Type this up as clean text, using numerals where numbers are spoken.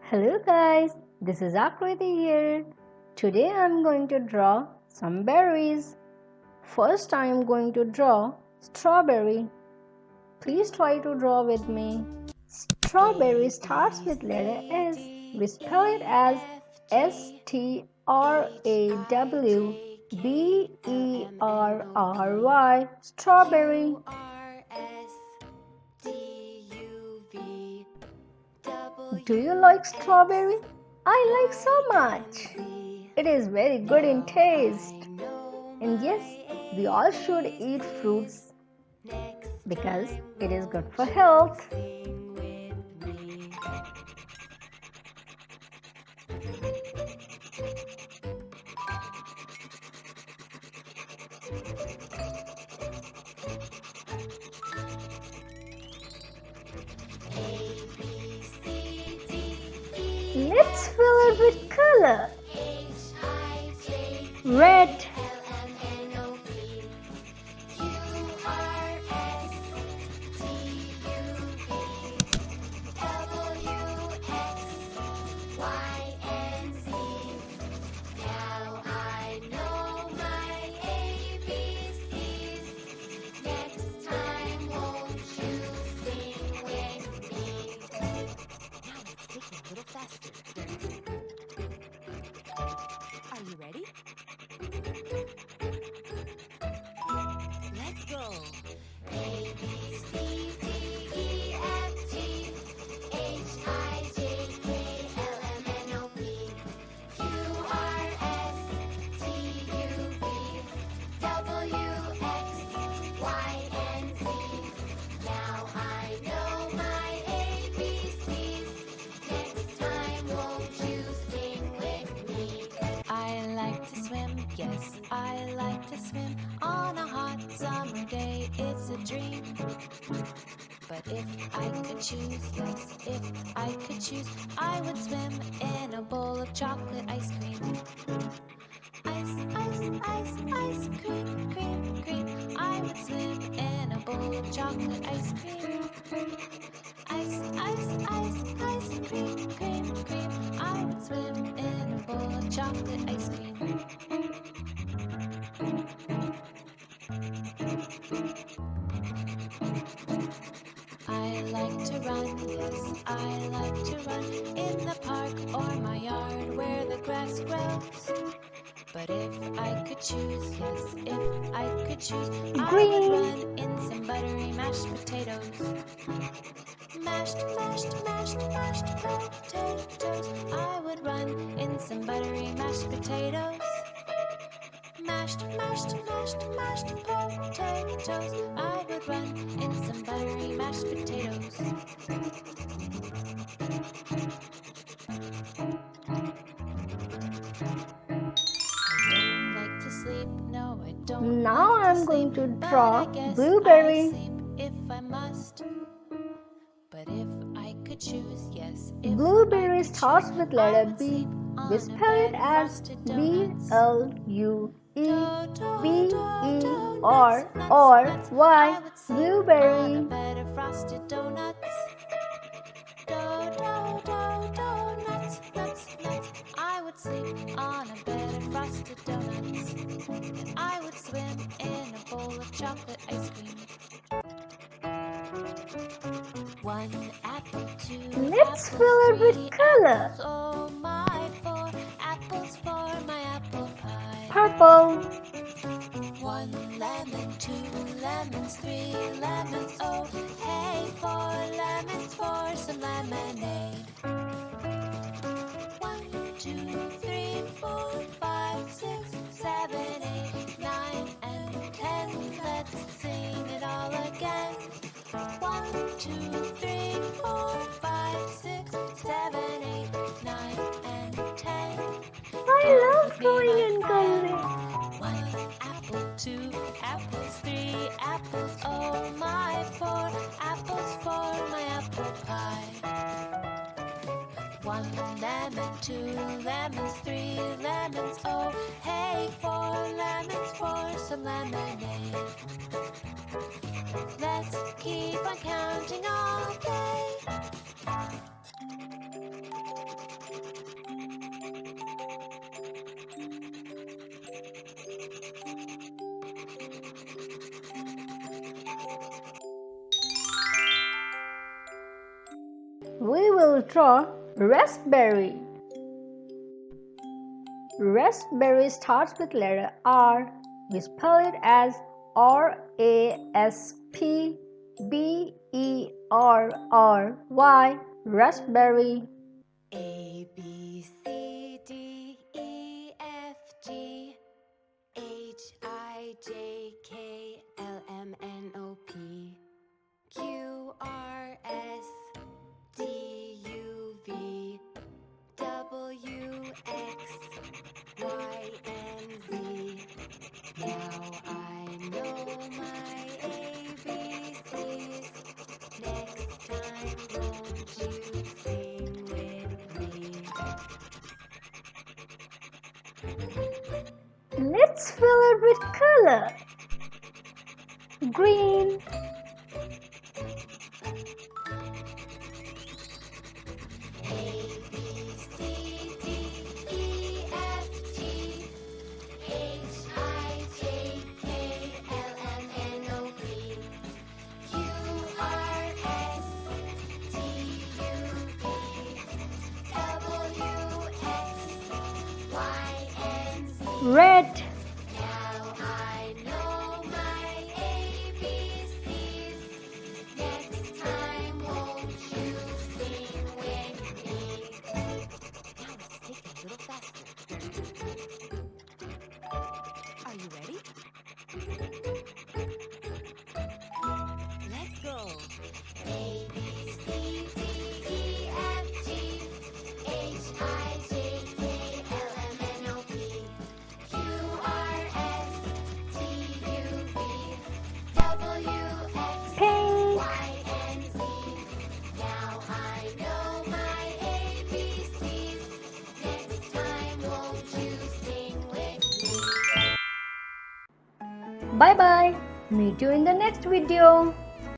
Hello guys, this is Akriti here. Today I am going to draw some berries. First I am going to draw strawberry. Please try to draw with me. Strawberry starts with letter S. We spell it as Strawberry. Strawberry. Do you like strawberry? I like so much. It is very good in taste. And yes, we all should eat fruits because it is good for health. Let's fill it with color. Red, Are you ready? Let's go. A, B, C, D, E, F, G, H, I, J, K, L, M, N, O, P, Q, R, S, T, U, V, W, X, Y, and Z. Now I know my ABCs. Next time, won't you sing with me? I like to swim, yes, I like to swim. On a hot summer day, it's a dream. But if I could choose, yes, if I could choose, I would swim in a bowl of chocolate ice cream. Ice, ice, ice, ice cream, cream, cream. I would swim in a bowl of chocolate ice cream. Ice, ice, ice, ice cream, cream, cream. I would swim in a bowl of chocolate ice cream. I like to run, yes, I like to run in the park or my yard where the grass grows. But if I could choose, yes, if I could choose, I would run in some buttery mashed potatoes. Mashed, mashed, mashed, mashed potatoes. I would run in some buttery mashed potatoes. Mashed, mashed, mashed, mashed potatoes. I would run in some buttery mashed potatoes. I don't like to sleep, no, I don't. Now like I am going to draw blueberry. If I must. But if I could choose, yes, if Blueberry starts with letter B. We spell it as Blueberry. Blueberry. Frosted donuts. Donuts, nuts, nuts. I would sleep on a bed of frosted donuts. And I would swim in a bowl of chocolate ice cream. One apple, two Let's apples, fill it with three color. apples, oh my, 4 apples for my apple pie. Purple, 1 lemon, 2 lemons, 3 lemons, oh hey, 4 lemons for some lemonade. 1, 2, 3, 4, 5, 6, 7, 8, 9, and 10. Let's sing it all again. 1, 2, 3, 4, 5, 6, 7, 8, 9, and 10. I love drawing and coloring. 1 apple, 2 apples, 3 apples, oh my, 4 apples for my apple pie. 1 lemon, 2 lemons, 3 lemons, oh hey, 4 lemons for some lemonade. Let's keep on counting all day. We will draw raspberry. Raspberry starts with letter R. We spell it as RASPBERRY. Raspberry. A B C D E F G H I J K L M N O P Q R S T U V W X Y and Z. Now I know my ABCs. Next time, won't you sing with me? Let's fill it with color. Green, A B C D E F G H I J K L M N O P Q R S T U V W X Y and Z. red, Now I know my ABCs. Next time, won't you sing with me? Now let's take it a little faster. Are you ready? Let's go. A B C D E F G H I J K L M N O P Q R S T U V W X pink, Y and Z. Now I know my ABCs. Next time, won't you sing with me? Bye bye. Meet you in the next video.